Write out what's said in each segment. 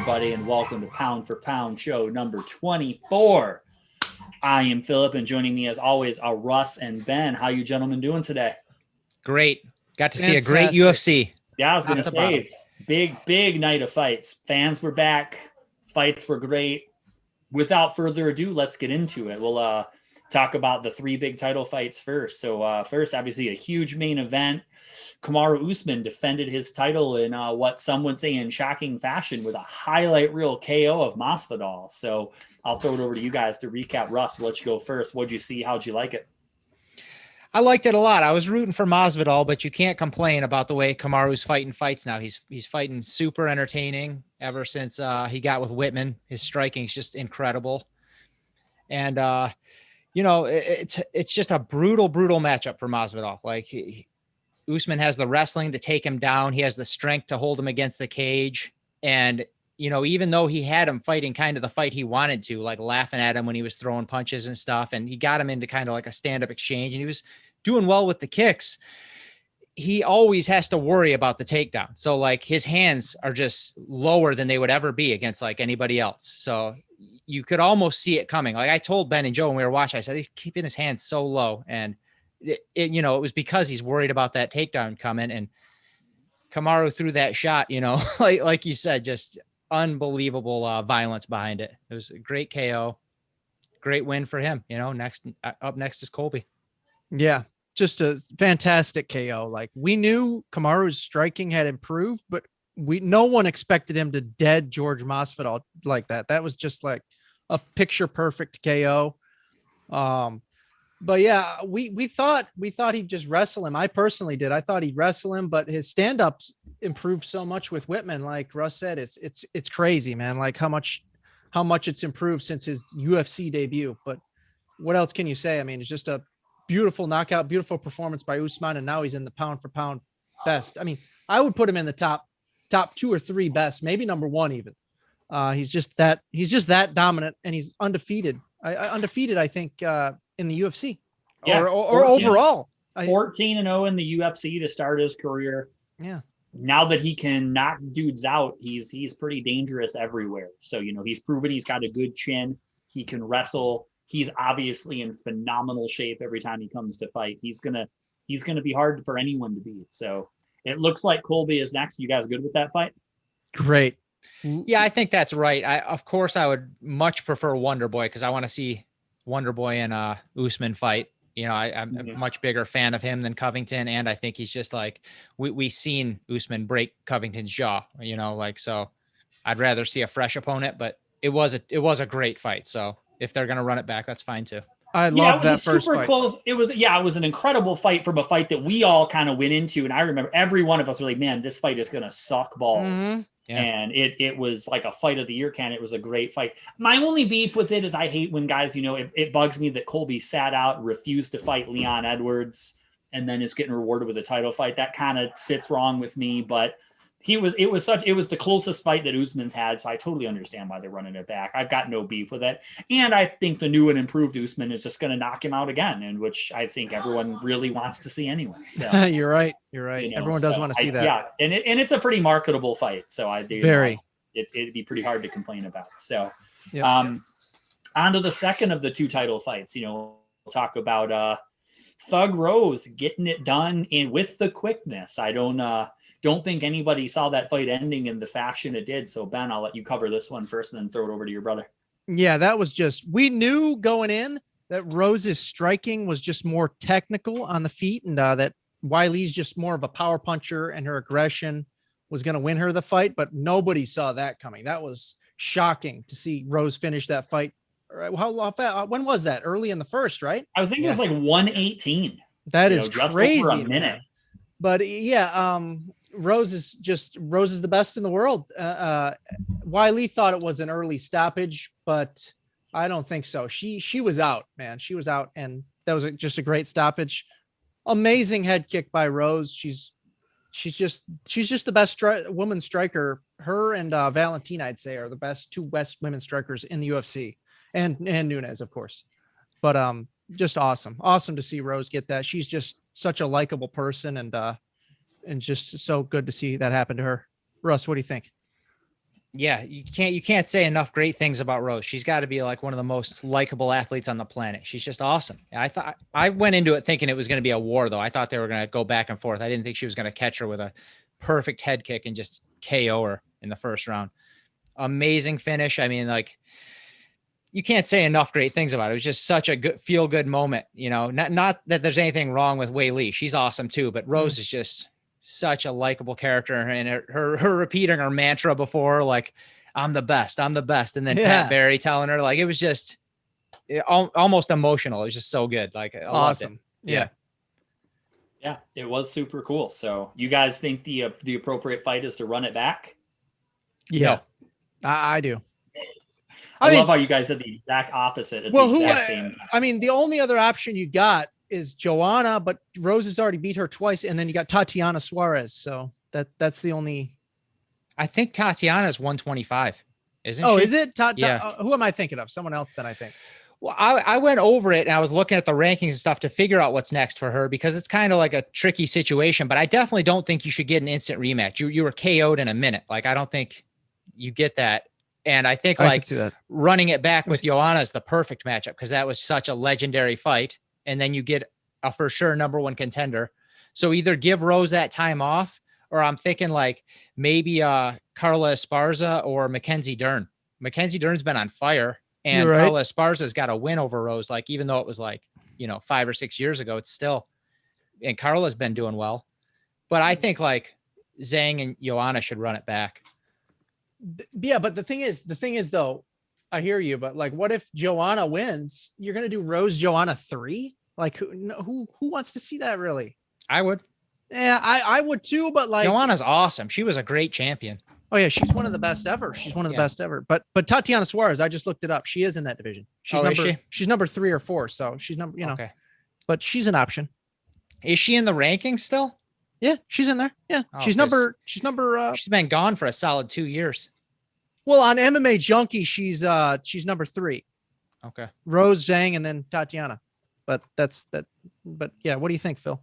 everybody, and welcome to Pound for Pound show number 24. I am Philip, and joining me, as always, are Russ and Ben. How you gentlemen doing today? Great. Got to see a great UFC. Yeah, I was going to say, big night of fights. Fans were back. Fights were great. Without further ado, let's get into it. We'll talk about the three big title fights first. So first, obviously, a huge main event. Kamaru Usman defended his title in what some would say in shocking fashion with a highlight reel KO of Masvidal. So I'll throw it over to you guys to recap. Russ, we'll let you go first. What'd you see? How'd you like it? I liked it a lot. I was rooting for Masvidal, but you can't complain about the way Kamaru's fighting fights now. He's fighting super entertaining ever since he got with Whitman. His striking is just incredible. And, it's just a brutal matchup for Masvidal. Like Usman has the wrestling to take him down. He has the strength to hold him against the cage. And, even though he had him fighting kind of the fight he wanted to, like laughing at him when he was throwing punches and stuff, and he got him into kind of like a stand-up exchange, and he was doing well with the kicks, he always has to worry about the takedown. So like his hands are just lower than they would ever be against like anybody else. So you could almost see it coming. Like I told Ben and Joe when we were watching, I said, he's keeping his hands so low. And it was because he's worried about that takedown coming, and Kamaru threw that shot, like you said, just unbelievable violence behind it. It was a great KO, great win for him. Up next is Colby. Yeah, just a fantastic KO. Like we knew Kamaru's striking had improved, but no one expected him to dead George Masvidal like that. That was just like a picture perfect KO. But yeah, we thought he'd just wrestle him. I personally did. I thought he'd wrestle him, but his stand-ups improved so much with Whitman. Like Russ said, it's crazy, man. Like how much it's improved since his UFC debut. But what else can you say? I mean, it's just a beautiful knockout, beautiful performance by Usman, and now he's in the pound for pound best. I mean, I would put him in the top 2 or 3 best, maybe number 1 even. He's just that dominant, and he's undefeated. Undefeated, I think. In the UFC, yeah, or overall, 14-0 in the UFC to start his career. Yeah. Now that he can knock dudes out, he's pretty dangerous everywhere. So he's proven he's got a good chin. He can wrestle. He's obviously in phenomenal shape every time he comes to fight. He's gonna be hard for anyone to beat. So it looks like Colby is next. You guys good with that fight? Great. Yeah, I think that's right. Of course, I would much prefer Wonder Boy because I want to see Wonder Boy and Usman fight. I'm a much bigger fan of him than Covington, and I think he's just like we seen Usman break Covington's jaw. So I'd rather see a fresh opponent, but it was a great fight. So if they're gonna run it back, that's fine too. I love that first super fight. Close. It was an incredible fight from a fight that we all kind of went into, and I remember every one of us were like, "Man, this fight is gonna suck balls." Mm-hmm. Yeah. And it was like a fight of the year candidate. It was a great fight. My only beef with it is I hate when guys, it bugs me that Colby sat out and refused to fight Leon Edwards and then is getting rewarded with a title fight. That kind of sits wrong with me, but it was the closest fight that Usman's had. So I totally understand why they're running it back. I've got no beef with it. And I think the new and improved Usman is just going to knock him out again, and which I think everyone really wants to see anyway. So You're right. Everyone does want to see that. Yeah. And it's a pretty marketable fight. So it'd be pretty hard to complain about. So, yep. On to the second of the 2 title fights. We'll talk about Thug Rose getting it done with the quickness. I don't think anybody saw that fight ending in the fashion it did. So Ben, I'll let you cover this one first and then throw it over to your brother. Yeah, that was we knew going in that Rose's striking was just more technical on the feet, and that Wiley's just more of a power puncher, and her aggression was going to win her the fight, but nobody saw that coming. That was shocking to see Rose finish that fight. When was that? Early in the first, right? I was thinking it was like 118. That is crazy. Just over a minute. Man. But yeah, Rose is the best in the world. Wiley thought it was an early stoppage, but I don't think so. She was out, man. She was out, and that was just a great stoppage. Amazing head kick by Rose. She's just the best woman striker. Her and Valentina, I'd say, are the best 2 best women strikers in the UFC, and Nunes, of course. But just awesome to see Rose get that. She's just such a likable person, and just so good to see that happen to her. Russ, what do you think? Yeah, you can't say enough great things about Rose. She's got to be like one of the most likable athletes on the planet. She's just awesome. I went into it thinking it was going to be a war, though. I thought they were going to go back and forth. I didn't think she was going to catch her with a perfect head kick and just KO her in the first round. Amazing finish. I mean, like, you can't say enough great things about it. It was just such a good feel good moment. You know, not that there's anything wrong with Wei Li. She's awesome too, but Rose is just such a likable character, and her repeating her mantra before, like, I'm the best, and then Pat Barry telling her, like, it was just almost emotional. It was just so good. Like, I awesome. Loved it. Yeah, it was super cool. So you guys think the appropriate fight is to run it back? Yeah, no. I do. I love how you guys said the exact opposite at the exact same time. I mean, the only other option you got is Joanna, but Rose has already beat her twice, and then you got Tatiana Suarez. So that's the only. I think Tatiana's 125, isn't she? Oh, is it? Yeah. Who am I thinking of? Someone else that I think. Well, I went over it and I was looking at the rankings and stuff to figure out what's next for her, because it's kind of like a tricky situation. But I definitely don't think you should get an instant rematch. You were KO'd in a minute. Like, I don't think you get that. And I think running it back with Joanna is the perfect matchup, because that was such a legendary fight. And then you get a for sure number one contender. So either give Rose that time off, or I'm thinking like maybe Carla Esparza or Mackenzie Dern. Mackenzie Dern's been on fire, and Carla Esparza's got a win over Rose. Like, even though it was like, 5 or 6 years ago, it's still, and Carla's been doing well. But I think like Zhang and Joanna should run it back. Yeah, but the thing is though, I hear you, but like, what if Joanna wins? You're gonna do Rose Joanna 3? Like, who wants to see that, really? I would. Yeah, I would too, but like, Joanna's awesome. She was a great champion. Oh yeah, she's one of the best ever. She's one of the best ever. But Tatiana Suarez, I just looked it up. She is in that division. She's number 3 or 4, so she's number, Okay. But she's an option. Is she in the rankings still? Yeah, she's in there. Yeah. She's number she's been gone for a solid 2 years. Well, on MMA Junkie, she's number 3. Okay. Rose, Zhang, and then Tatiana. But that's that. But yeah, what do you think, Phil?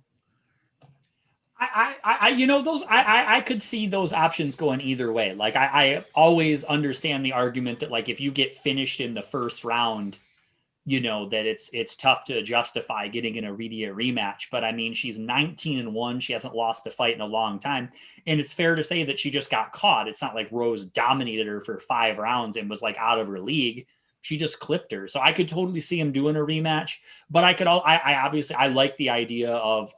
I could see those options going either way. Like, I always understand the argument that, like, if you get finished in the first round, that it's tough to justify getting an immediate rematch. But I mean, she's 19-1. She hasn't lost a fight in a long time. And it's fair to say that she just got caught. It's not like Rose dominated her for 5 rounds and was like out of her league. She just clipped her. So I could totally see him doing a rematch, but I obviously like the idea of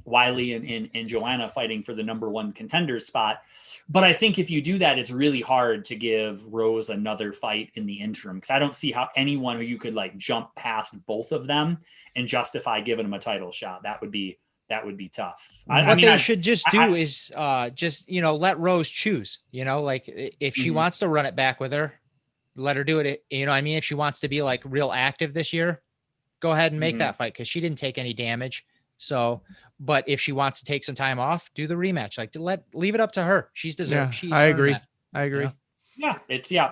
Wiley and Joanna fighting for the number 1 contender spot. But I think if you do that, it's really hard to give Rose another fight in the interim, because I don't see how anyone who you could like jump past both of them and justify giving them a title shot. That would be tough. What they should just do is let Rose choose, like if she wants to run it back with her, let her do it. If she wants to be like real active this year, go ahead and make that fight, because she didn't take any damage. So, but if she wants to take some time off, do the rematch. Like, leave it up to her. She's deserved. Yeah, I agree. I agree. Yeah,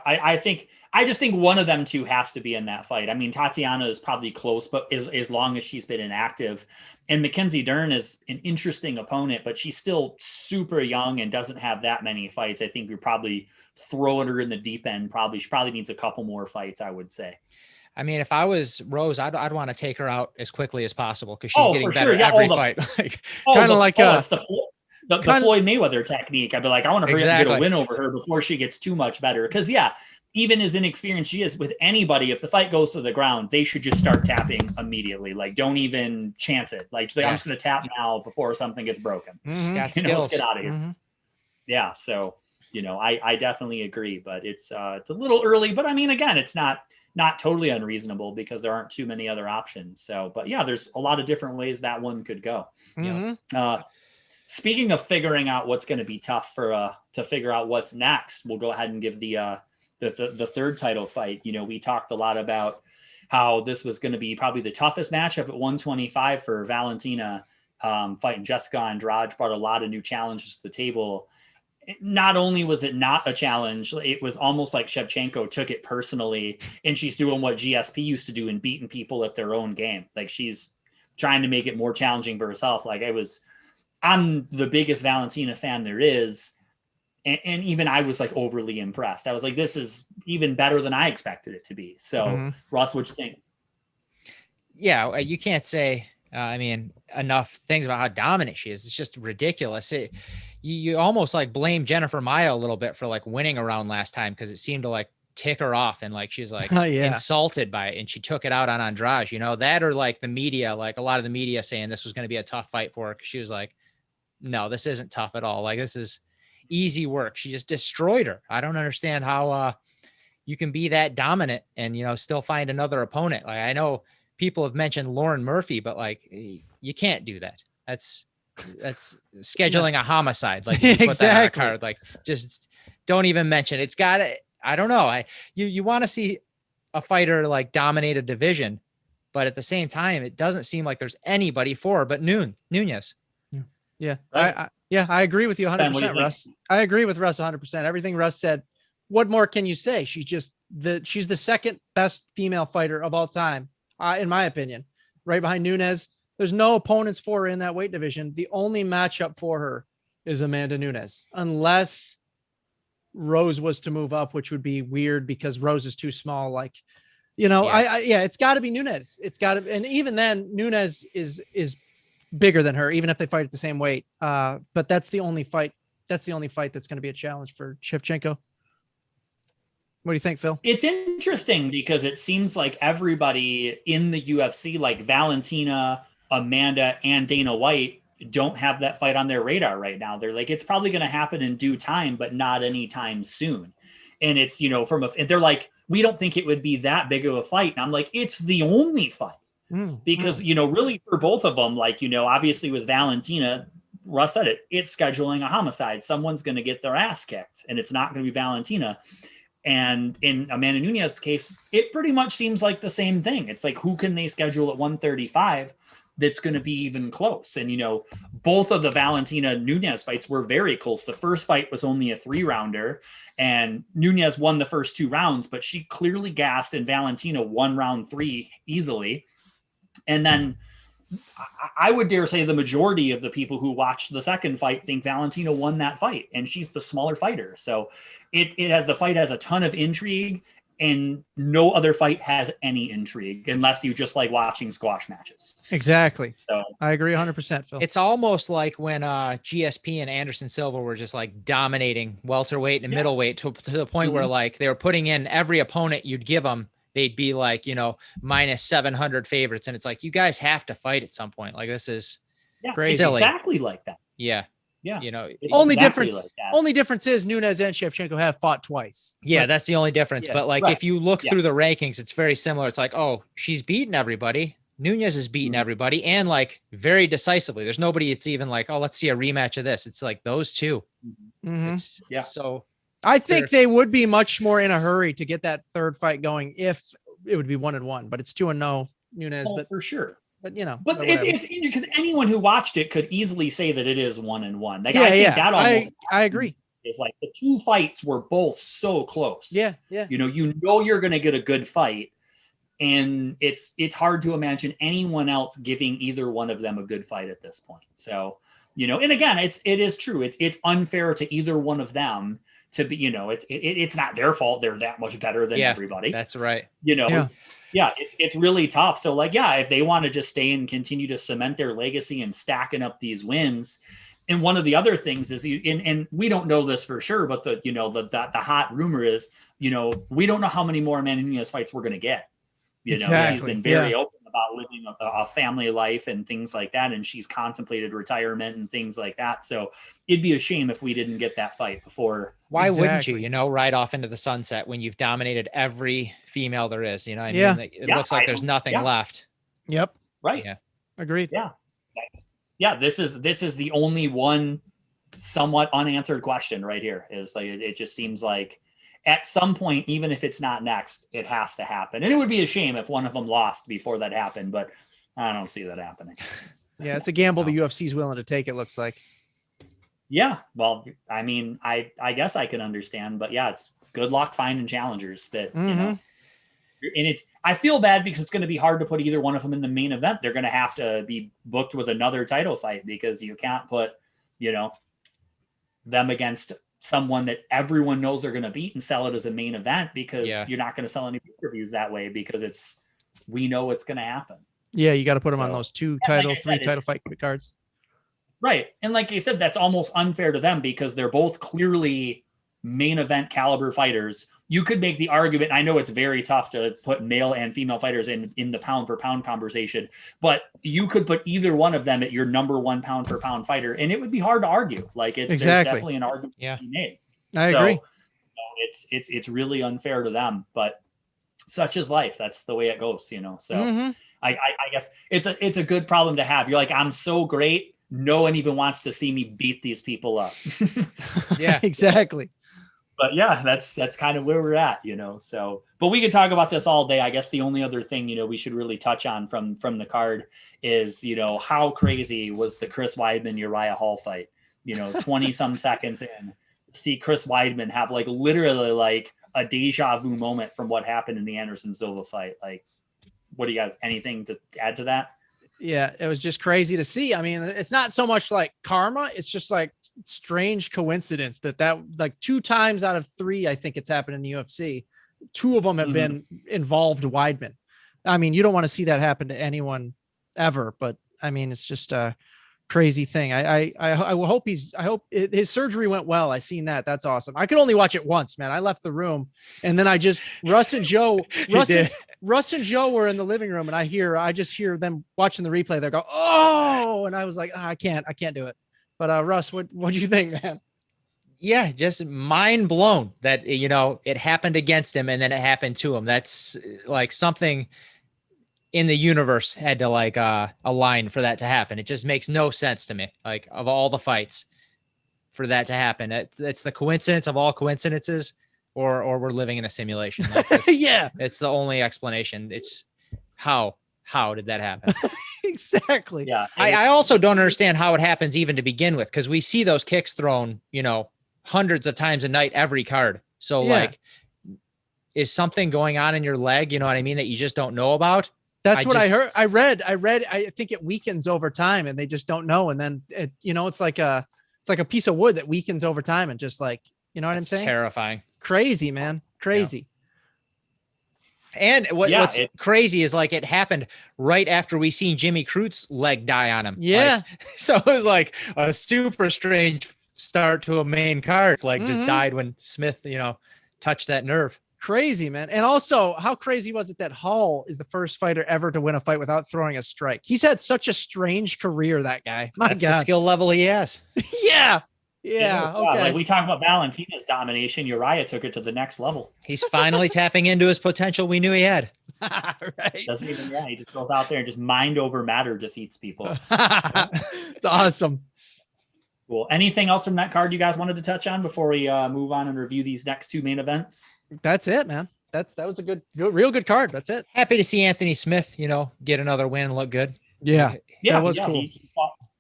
I just think one of them two has to be in that fight. I mean, Tatiana is probably close, but as long as she's been inactive, and Mackenzie Dern is an interesting opponent, but she's still super young and doesn't have that many fights. I think we're probably throwing her in the deep end. She probably needs a couple more fights, I would say. I mean, if I was Rose, I'd want to take her out as quickly as possible, because she's getting better every fight. It's the Floyd Mayweather technique. I'd be like, I want to hurry up and get a win over her before she gets too much better. Because even as inexperienced she is with anybody, if the fight goes to the ground, they should just start tapping immediately. Like, don't even chance it. Like, I'm just going to tap now before something gets broken. She's got skills. Get out of here. Yeah. So, I definitely agree, but it's a little early. But I mean, again, it's not totally unreasonable, because there aren't too many other options. So, but yeah, there's a lot of different ways that one could go. Speaking of figuring out what's going to be tough to figure out what's next, we'll go ahead and give the third title fight. We talked a lot about how this was going to be probably the toughest matchup at 125 for Valentina, fighting Jessica Andrade. Brought a lot of new challenges to the table. Not only was it not a challenge, it was almost like Shevchenko took it personally, and she's doing what GSP used to do and beating people at their own game. Like, she's trying to make it more challenging for herself. Like, I'm the biggest Valentina fan there is. And even I was like overly impressed. I was like, this is even better than I expected it to be. So Russ, what you think? Yeah, you can't say, I mean, enough things about how dominant she is. It's just ridiculous. You almost like blame Jennifer Maia a little bit for like winning a round last time, because it seemed to like tick her off, and like she's like insulted by it, and she took it out on Andrade, you know, that, or like the media, like a lot of the media saying this was going to be a tough fight for her, because she was like, no, this isn't tough at all. Like, this is easy work. She just destroyed her. I don't understand how you can be that dominant and, you know, still find another opponent. Like, I know people have mentioned Lauren Murphy, but like, you can't do that. That's scheduling a homicide. Like, you put that on a card, like, just don't even mention it. It's got to, I don't know. You want to see a fighter like dominate a division, but at the same time, it doesn't seem like there's anybody for her but Nunes. Yeah. Right. I agree with you 100%, Ben, Russ. I agree with Russ 100%. Everything Russ said. What more can you say? She's the second best female fighter of all time, in my opinion, right behind Nunes. There's no opponents for her in that weight division. The only matchup for her is Amanda Nunes, unless Rose was to move up, which would be weird because Rose is too small. Like, you know, it's got to be Nunes. It's got to, and even then, Nunes is bigger than her, even if they fight at the same weight. But that's the only fight. That's the only fight that's going to be a challenge for Shevchenko. What do you think, Phil? It's interesting because it seems like everybody in the UFC, like Valentina, Amanda, and Dana White, don't have that fight on their radar right now. They're like, it's probably going to happen in due time, but not anytime soon. And it's, you know, they're like, we don't think it would be that big of a fight. And I'm like, it's the only fight. Because, you know, really for both of them, like, you know, obviously with Valentina, Russ said it, it's scheduling a homicide. Someone's going to get their ass kicked, and it's not going to be Valentina. And in Amanda Nunes' case, it pretty much seems like the same thing. It's like, who can they schedule at 135 that's going to be even close? And, you know, both of the Valentina Nunes fights were very close. The first fight was only a 3-rounder, and Nunes won the first 2 rounds, but she clearly gassed, and Valentina won round 3 easily. And then I would dare say the majority of the people who watched the second fight think Valentina won that fight, and she's the smaller fighter. So the fight has a ton of intrigue, and no other fight has any intrigue unless you just like watching squash matches. Exactly. So I agree 100%, Phil. It's almost like when GSP and Anderson Silva were just like dominating welterweight and middleweight to the point where like they were putting in every opponent you'd give them, they'd be like, you know, minus 700 favorites. And it's like, you guys have to fight at some point. Like, this is crazy. Silly. Exactly like that. Yeah. Yeah. You know, only difference is Nunes and Shevchenko have fought twice. Yeah, that's the only difference. But like, if you look through the rankings, it's very similar. It's like, oh, she's beaten everybody. Nunes has beaten everybody, and like very decisively. There's nobody it's even like, oh, let's see a rematch of this. It's like those two. So I think they would be much more in a hurry to get that third fight going if it would be 1-1, but it's 2-0 Nunes. But for sure. But you know, but it's interesting because anyone who watched it could easily say that it is 1-1. Like, I think that almost I agree. Is like the 2 fights were both so close. Yeah. You know you're going to get a good fight, and it's hard to imagine anyone else giving either one of them a good fight at this point. So, you know, and again, it is true. It's unfair to either one of them to be, you know, it's not their fault. They're that much better than everybody. That's right. You know, it's really tough. So like, if they want to just stay and continue to cement their legacy and stacking up these wins. And one of the other things is, and we don't know this for sure, but the hot rumor is, you know, we don't know how many more Amanda Nunes fights we're going to get. You know, she's been very open about living a family life and things like that. And she's contemplated retirement and things like that. So it'd be a shame if we didn't get that fight before. Why wouldn't you, you know, ride off into the sunset when you've dominated every female there is, you know? I mean, it looks like there's nothing left. Yep. Right. Yeah. Agreed. Yeah. This is the only one somewhat unanswered question right here. Is like, it just seems like at some point, even if it's not next, it has to happen. And it would be a shame if one of them lost before that happened, but I don't see that happening. Yeah, it's a gamble the UFC is willing to take, it looks like. Yeah, well, I mean, I guess I can understand, but it's good luck finding challengers that, you know, and I feel bad because it's going to be hard to put either one of them in the main event. They're going to have to be booked with another title fight because you can't put, you know, them against someone that everyone knows they're going to beat and sell it as a main event, because Yeah. you're not going to sell any pay-per-views that way, because we know it's going to happen. Yeah, you got to put him on So, those two yeah, like title, I said, three title it's- fight cards. Right. And like you said, that's almost unfair to them because they're both clearly main event caliber fighters. You could make the argument, I know it's very tough to put male and female fighters in the pound for pound conversation, but you could put either one of them at your number one pound for pound fighter, and it would be hard to argue. Like there's definitely an argument to be made. I agree. It's really unfair to them, but such is life. That's the way it goes, So I guess it's a good problem to have. You're like, I'm so great. No one even wants to see me beat these people up. Yeah, exactly. But yeah, that's kind of where we're at, So, but we could talk about this all day. I guess the only other thing, we should really touch on from the card is, how crazy was the Chris Weidman Uriah Hall fight? 20 some seconds in, see Chris Weidman have literally a deja vu moment from what happened in the Anderson Silva fight. Like, what do you guys, anything to add to that? Yeah, it was just crazy to see. I mean, it's not so much like karma. It's just like strange coincidence that like 2 times out of 3, I think it's happened in the UFC. 2 of them have been involved Weidman. I mean, you don't want to see that happen to anyone ever, but I mean, it's just a crazy thing. I hope his surgery went well. I seen that. That's awesome. I could only watch it once, man. I left the room and then Russ and Joe were in the living room, and I just hear them watching the replay. They go, "Oh," and I was like, I can't do it. But Russ, what do you think, man? Yeah, just mind blown that it happened against him and then it happened to him. That's like something in the universe had to align for that to happen. It just makes no sense to me. Like, of all the fights, for that to happen, it's the coincidence of all coincidences, or we're living in a simulation. Yeah, it's the only explanation. It's how did that happen? Exactly. Yeah. I also don't understand how it happens even to begin with, because we see those kicks thrown, hundreds of times a night, every card. So is something going on in your leg? You know what I mean? That you just don't know about. That's what I heard. I read. I think it weakens over time, and they just don't know. And then it's like a piece of wood that weakens over time, and just what I'm saying? Terrifying. Crazy, man. Crazy. Yeah. And what's crazy is it happened right after we seen Jimmy Crute's leg die on him. Yeah. So it was like a super strange start to a main card. It's just died when Smith, touched that nerve. Crazy, man. And also, how crazy was it that Hall is the first fighter ever to win a fight without throwing a strike? He's had such a strange career, that guy. That's the skill level he has. Yeah. Yeah. Okay. Like we talk about Valentina's domination, Uriah took it to the next level. He's finally tapping into his potential we knew he had. Right. Doesn't even, he just goes out there and just mind over matter defeats people. It's awesome. Cool. Anything else from that card you guys wanted to touch on before we move on and review these next 2 main events? That's it, man. That was a real good card. That's it. Happy to see Anthony Smith, get another win and look good. Yeah. Yeah, that was cool.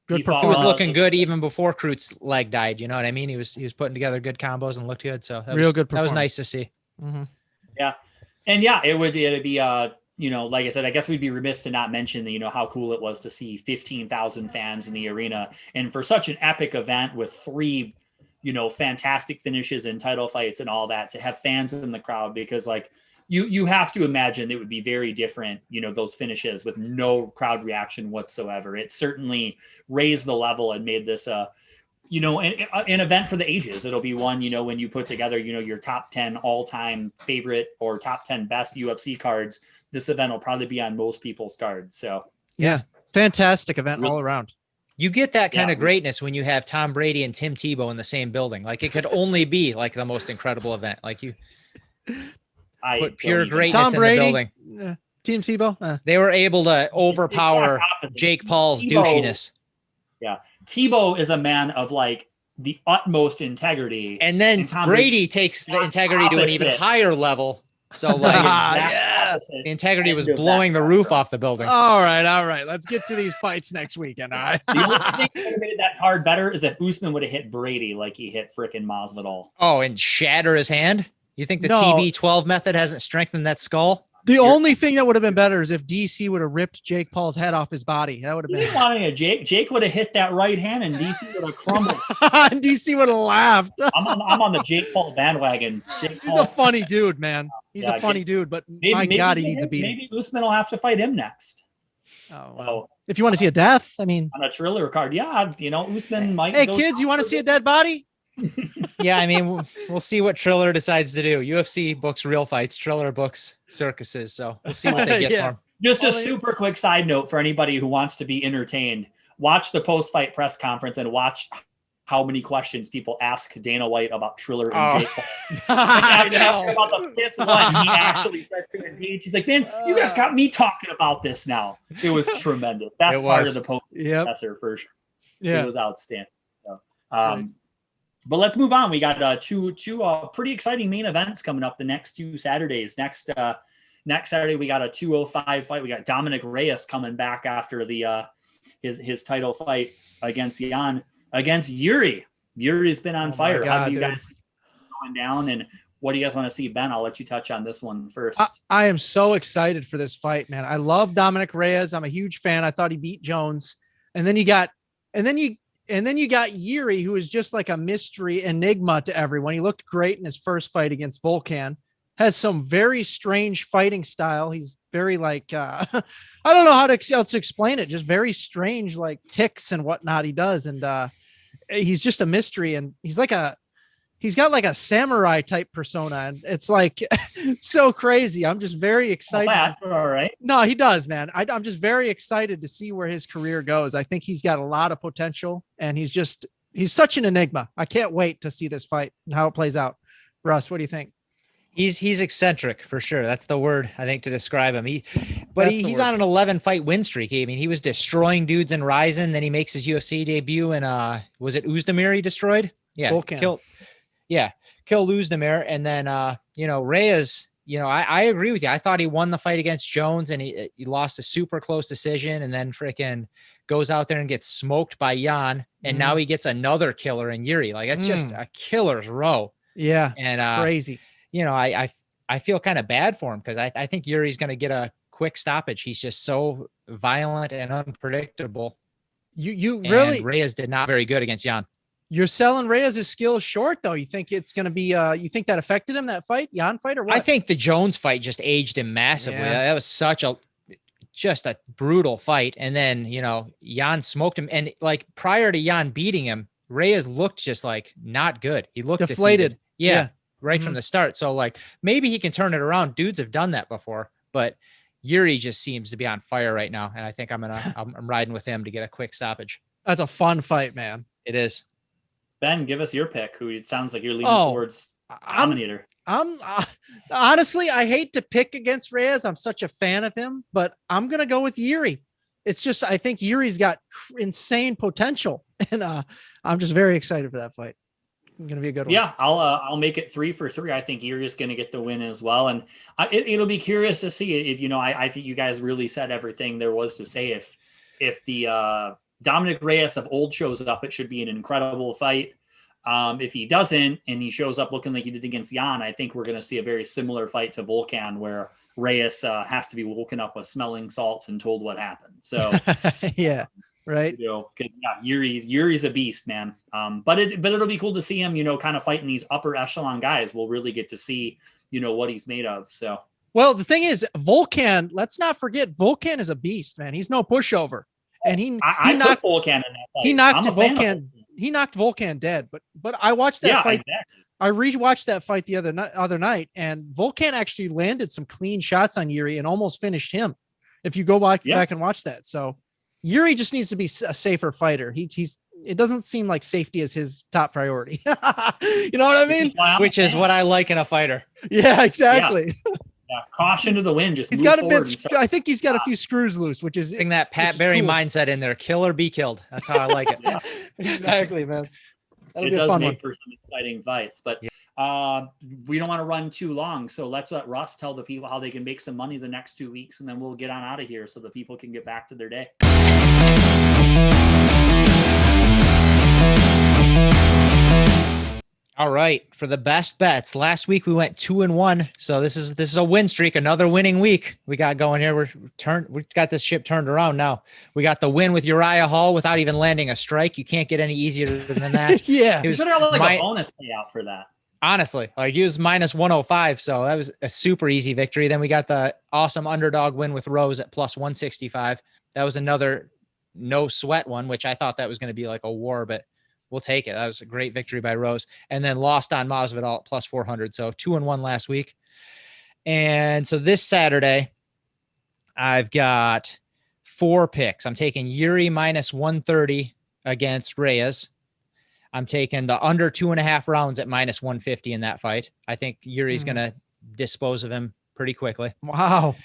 Good performance. He was looking good even before Crute's leg died. You know what I mean? He was putting together good combos and looked good. So that good performance. That was nice to see. Mm-hmm. Yeah. And yeah, it'd be like I said, I guess we'd be remiss to not mention how cool it was to see 15,000 fans in the arena. And for such an epic event with 3, fantastic finishes and title fights and all that, to have fans in the crowd, because you have to imagine it would be very different, those finishes with no crowd reaction whatsoever. It certainly raised the level and made this an event for the ages. It'll be one, when you put together, your top 10 all-time favorite or top 10 best UFC cards, this event will probably be on most people's cards. So yeah, fantastic event all around. You get that kind of greatness when you have Tom Brady and Tim Tebow in the same building. It could only be the most incredible event. Put pure greatness Tom Brady, in the building. Team Tebow. They were able to overpower Jake Paul's douchiness. Yeah. Tebow is a man of the utmost integrity. And then Brady takes the integrity to an even higher level. So the integrity was blowing the roof off the building. All right. Let's get to these fights next weekend. All right. The only thing that would have made that card better is if Usman would have hit Brady like he hit frickin' Masvidal. Oh, and shatter his hand? You think the TB12 method hasn't strengthened that skull? The only thing that would have been better is if DC would have ripped Jake Paul's head off his body. That would have He been. didn't want any of Jake. Jake would have hit that right hand, and DC would have crumbled. And DC would have laughed. I'm on the Jake Paul bandwagon. Jake He's Paul, a funny dude, man. He's a funny dude, but my God, he needs a beating. Maybe Usman will have to fight him next. Oh, So, well. If you want to see a death, I mean, on a Triller card, yeah, Usman might. Hey, kids, you want to see a dead body? Yeah, I mean, we'll see what Triller decides to do. UFC books real fights, Triller books circuses. So we'll see what they get for him. Just a super quick side note for anybody who wants to be entertained. Watch the post-fight press conference and watch how many questions people ask Dana White about Triller and Jake Paul. After about the fifth one, he actually starts to engage. He's like, man, you guys got me talking about this now. It was tremendous. That's part of the post-presser for sure. Yeah. It was outstanding. So, but let's move on. We got two pretty exciting main events coming up the next 2 Saturdays. Next Saturday, we got a 205 fight. We got Dominic Reyes coming back after the his title fight against Jan, against Yuri. Yuri's been on fire. How do you guys see going down, and what do you guys want to see? Ben, I'll let you touch on this one first. I am so excited for this fight, man. I love Dominic Reyes. I'm a huge fan. I thought he beat Jones. And then you got Yuri, who is just like a mystery enigma to everyone. He looked great in his first fight against Volkan. Has some very strange fighting style. He's very like, I don't know how to explain it. Just very strange, like ticks and whatnot he does. And he's just a mystery. And he's got like a samurai type persona. And it's like so crazy. I'm just very excited. All right. No, he does, man. I'm just very excited to see where his career goes. I think he's got a lot of potential, and he's such an enigma. I can't wait to see this fight and how it plays out. Russ, what do you think? He's eccentric for sure. That's the word I think to describe him. He's on an 11 fight win streak. I mean, he was destroying dudes in Ryzen. Then he makes his UFC debut, and was it Uzdemir he destroyed? Yeah, Volkan. Kill Uzdemir, and then Reyes. I agree with you. I thought he won the fight against Jones, and he lost a super close decision, and then freaking goes out there and gets smoked by Jan, and now he gets another killer in Yuri. Like, it's just a killer's row. Yeah, and crazy. I feel kind of bad for him because I think Yuri's going to get a quick stoppage. He's just so violent and unpredictable. You really, Reyes did not very good against Jan. You're selling Reyes' skills short, though. You think it's going to be, you think that affected him, that fight, Jan fight, or what? I think the Jones fight just aged him massively. Yeah. That was just a brutal fight. And then, Jan smoked him. And like prior to Jan beating him, Reyes looked just like not good. He looked deflated. Yeah. Right from the start. So like maybe he can turn it around. Dudes have done that before, but Yuri just seems to be on fire right now. And I think I'm riding with him to get a quick stoppage. That's a fun fight, man. It is. Ben, give us your pick. Who it sounds like you're leaning towards Dominator. I'm honestly, I hate to pick against Reyes. I'm such a fan of him, but I'm going to go with Yuri. It's just, I think Yuri's got insane potential, and I'm just very excited for that fight. Going to be a good one. Yeah, I'll make it 3 for 3. I think Yuri's going to get the win as well, and it'll be curious to see if I think you guys really said everything there was to say. If the Dominic Reyes of old shows up, it should be an incredible fight. If he doesn't and he shows up looking like he did against Jan, I think we're going to see a very similar fight to Volkan, where Reyes has to be woken up with smelling salts and told what happened. So yeah. Right. Yuri's a beast, man. But it'll be cool to see him, kind of fighting these upper echelon guys. We'll really get to see, what he's made of. So, well, the thing is, Volkan, let's not forget, Volkan is a beast, man. He's no pushover. And I knocked Volkan in that fight. He knocked Volkan dead, but I watched that fight. Exactly. I rewatched that fight the other night, and Volkan actually landed some clean shots on Yuri and almost finished him. If you go back and watch that. So Yuri just needs to be a safer fighter. It doesn't seem like safety is his top priority. You know what I mean? Which is what I like in a fighter. Yeah, exactly. Yeah, caution to the wind. He's got a bit. I think he's got a few screws loose, which is bring that Pat Barry mindset in there. Kill or be killed. That's how I like it. Yeah, exactly, man. It does make for some exciting fights, but we don't want to run too long. So let's let Russ tell the people how they can make some money the next 2 weeks, and then we'll get on out of here so the people can get back to their day. All right, for the best bets. Last week we went 2-1, so this is a win streak, another winning week we got going here. We got this ship turned around now. We got the win with Uriah Hall without even landing a strike. You can't get any easier than that. Yeah, it was like a bonus payout for that. Honestly, like he was minus 105, so that was a super easy victory. Then we got the awesome underdog win with Rose at plus 165. That was another no sweat one, which I thought that was going to be like a war, but we'll take it. That was a great victory by Rose. And then lost on Masvidal at plus 400. So 2-1 last week. And so this Saturday, I've got 4 picks. I'm taking Yuri minus 130 against Reyes. I'm taking the under 2.5 rounds at minus 150 in that fight. I think Yuri's going to dispose of him pretty quickly. Wow.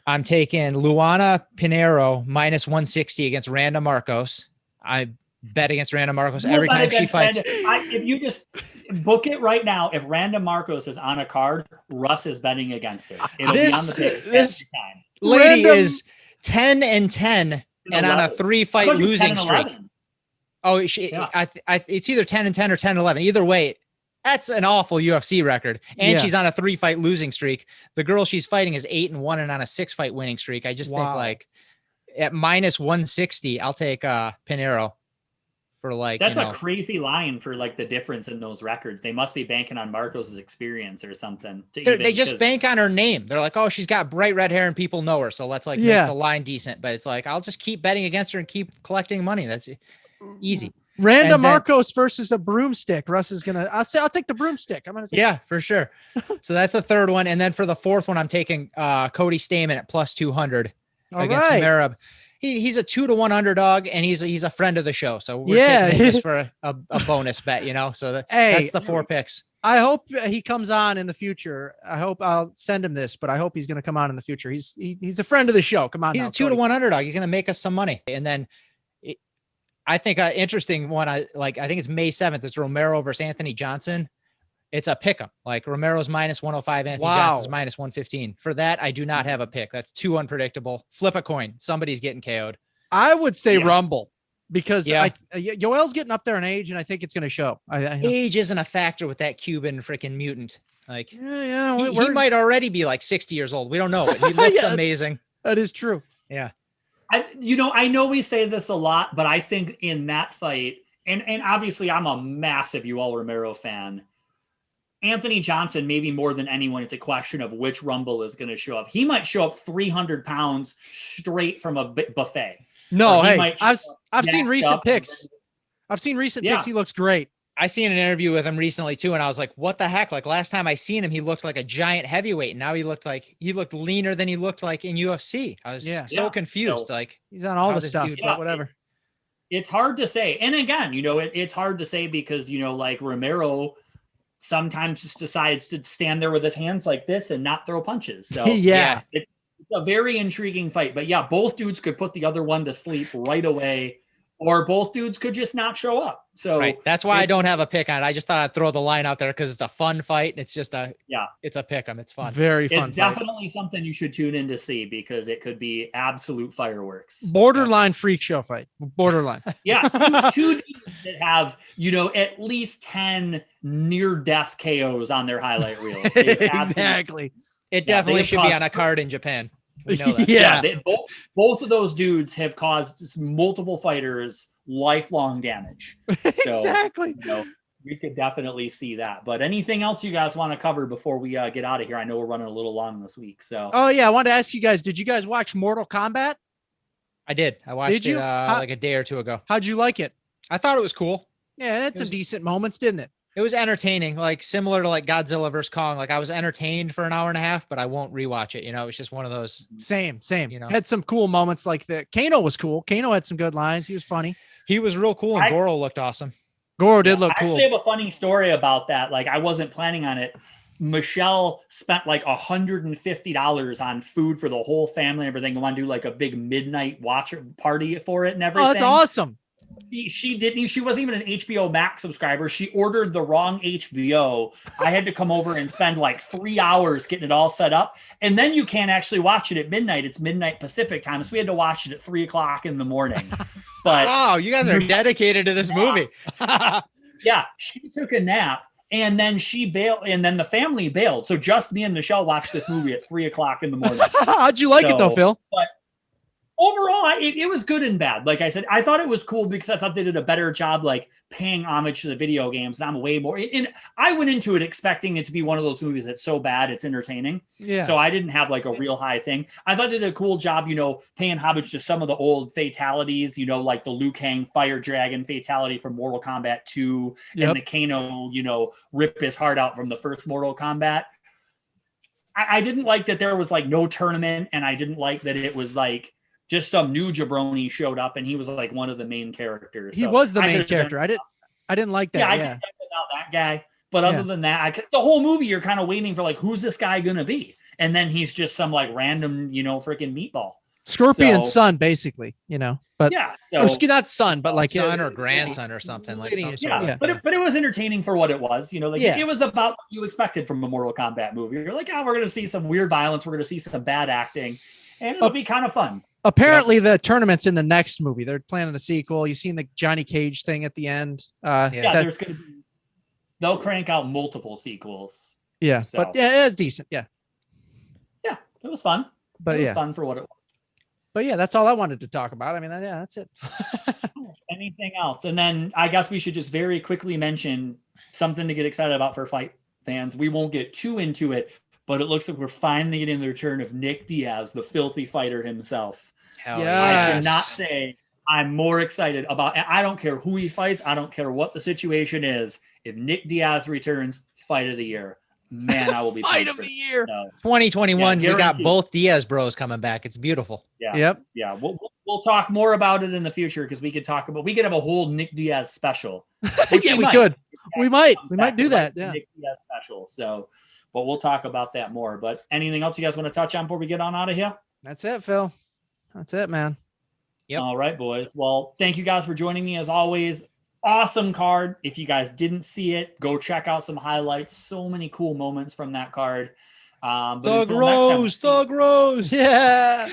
I'm taking Luana Pinheiro minus 160 against Randa Marcos. I bet against Randa Marcos every time she fights. If you just book it right now, if Randa Marcos is on a card, Russ is betting against her. It'll be on the picks every time. Lady is 10-10 and on a 3-fight losing streak. Oh, it's either 10-10 or 10-11. Either way, that's an awful UFC record. And she's on a 3-fight losing streak. The girl she's fighting is 8-1 and on a 6-fight winning streak. I just think like at minus 160, I'll take Pinheiro. For like, that's a crazy line for like the difference in those records. They must be banking on Marcos's experience or something. They just bank on her name. They're like, oh, she's got bright red hair and people know her. So let's like make the line decent. But it's like, I'll just keep betting against her and keep collecting money. That's easy. Randa Marcos versus a broomstick. Russ is going to, I'll take the broomstick. For sure. So that's the third one. And then for the fourth one, I'm taking Cody Stamann at plus 200 against Merab. He's a 2-1 underdog, and he's a friend of the show. So we're taking this for a bonus bet, So that's the 4 picks. I hope he comes on in the future. I hope I'll send him this, but I hope he's going to come on in the future. He's a friend of the show. Come on, he's a 2-1 underdog. He's going to make us some money. And then I think an interesting one. I think it's May 7th. It's Romero versus Anthony Johnson. It's a pick 'em. Like Romero's minus 105, Anthony Johnson's minus 115. For that, I do not have a pick. That's too unpredictable. Flip a coin. Somebody's getting KO'd. I would say Rumble because Yoel's getting up there in age, and I think it's going to show. Age isn't a factor with that Cuban freaking mutant. Like, he might already be like 60 years old. We don't know, but he looks amazing. That is true. Yeah. I know we say this a lot, but I think in that fight, and obviously I'm a massive Yoel Romero fan. Anthony Johnson, maybe more than anyone, it's a question of which Rumble is going to show up. He might show up 300 pounds straight from a buffet. No, hey, I've seen recent pics. I've seen recent pics. He looks great. I seen an interview with him recently too, and I was like, what the heck? Like last time I seen him, he looked like a giant heavyweight. Now he looked leaner than he looked like in UFC. I was so confused. So, like he's on all the stuff, but whatever. It's hard to say. And again, it's hard to say because, like Romero sometimes just decides to stand there with his hands like this and not throw punches. So it's a very intriguing fight. But both dudes could put the other one to sleep right away, or both dudes could just not show up. So that's why I don't have a pick on it. I just thought I'd throw the line out there because it's a fun fight. It's just it's a pick 'em. It's fun. Very fun. It's definitely something you should tune in to see because it could be absolute fireworks. Borderline freak show fight. Borderline. Two dudes that have, at least 10 near-death KOs on their highlight reels. Exactly. It definitely should be on a card in Japan. We know that. Both of those dudes have caused multiple fighters lifelong damage. So, exactly. We could definitely see that. But anything else you guys want to cover before we get out of here? I know we're running a little long this week. So. Oh yeah, I wanted to ask you guys. Did you guys watch Mortal Kombat? I did. I watched it like a day or two ago. How'd you like it? I thought it was cool. Yeah, it had some decent moments, didn't it? It was entertaining, like similar to like Godzilla vs. Kong. Like I was entertained for an hour and a half, but I won't rewatch it. It was just one of those. Same. Had some cool moments like Kano was cool. Kano had some good lines. He was funny. He was real cool, and Goro looked awesome. Goro did look cool. I actually have a funny story about that. Like I wasn't planning on it. Michelle spent like $150 on food for the whole family and everything. I want to do like a big midnight watch party for it and everything. Oh, that's awesome. She didn't. She wasn't even an HBO Max subscriber. She ordered the wrong HBO. I had to come over and spend like 3 hours getting it all set up. And then you can't actually watch it at midnight. It's midnight Pacific time. So we had to watch it at 3 o'clock in the morning. But wow, you guys are dedicated to this movie. Yeah, she took a nap and then she bailed, and then the family bailed. So just me and Michelle watched this movie at 3:00 in the morning. How'd you like it though, Phil? But overall, it was good and bad. Like I said, I thought it was cool because I thought they did a better job, like paying homage to the video games. I'm way more, and I went into it expecting it to be one of those movies that's so bad it's entertaining. Yeah. So I didn't have like a real high thing. I thought they did a cool job, paying homage to some of the old fatalities, like the Liu Kang Fire Dragon fatality from Mortal Kombat 2, and the Kano, rip his heart out from the first Mortal Kombat. I didn't like that there was like no tournament, and I didn't like that it was like just some new jabroni showed up and he was like one of the main characters. He was the main character. I didn't like that. Yeah, I could have done without that guy. But other than that, the whole movie, you're kind of waiting for like, who's this guy going to be? And then he's just some like random, freaking meatball. Scorpion's son, basically, but yeah, so not son, but like son or grandson or something like that. But it was entertaining for what it was, it was about what you expected from a Mortal Kombat movie. You're like, we're going to see some weird violence. We're going to see some bad acting, and it'll be kind of fun. Apparently, the tournament's in the next movie. They're planning a sequel. You seen the Johnny Cage thing at the end? There's going to be. They'll crank out multiple sequels. Yeah, so. But yeah, it's decent. Yeah, it was fun. But it was fun for what it was. But yeah, that's all I wanted to talk about. I mean, that's it. Anything else? And then I guess we should just very quickly mention something to get excited about for fight fans. We won't get too into it, but it looks like we're finally getting the return of Nick Diaz, the filthy fighter himself. Hell yeah. I cannot say I'm more excited about, I don't care who he fights. I don't care what the situation is. If Nick Diaz returns, fight of the year. Man, I will be fight of the year. No. 2021, we got both Diaz bros coming back. It's beautiful. Yeah. Yep. Yeah. We'll talk more about it in the future because we could have a whole Nick Diaz special. Yeah, we could. We might do that. Yeah. Nick Diaz special. So, but we'll talk about that more. But anything else you guys want to touch on before we get on out of here? That's it, Phil. That's it, man. Yep. All right, boys. Well, thank you guys for joining me as always. Awesome card. If you guys didn't see it, go check out some highlights. So many cool moments from that card. Thug Rose. Yeah.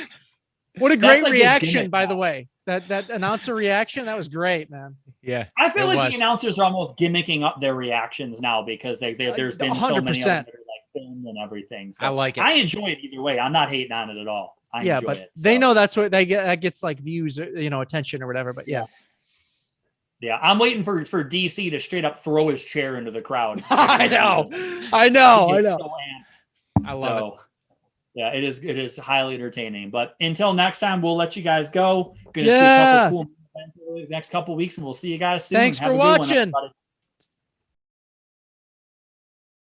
What a great reaction, by the way. That announcer reaction, that was great, man. Yeah. I feel like the announcers are almost gimmicking up their reactions now because there's been 100%. So many of them that are like filmed and everything. So I like it. I enjoy it either way. I'm not hating on it at all. I enjoy it. They know that's what they get. That gets like views, attention or whatever. But yeah. Yeah, I'm waiting for DC to straight up throw his chair into the crowd. I know. So I love it. Yeah, it is highly entertaining. But until next time, we'll let you guys go. Gonna see a couple cool events over the next couple weeks, and we'll see you guys soon. Thanks for watching.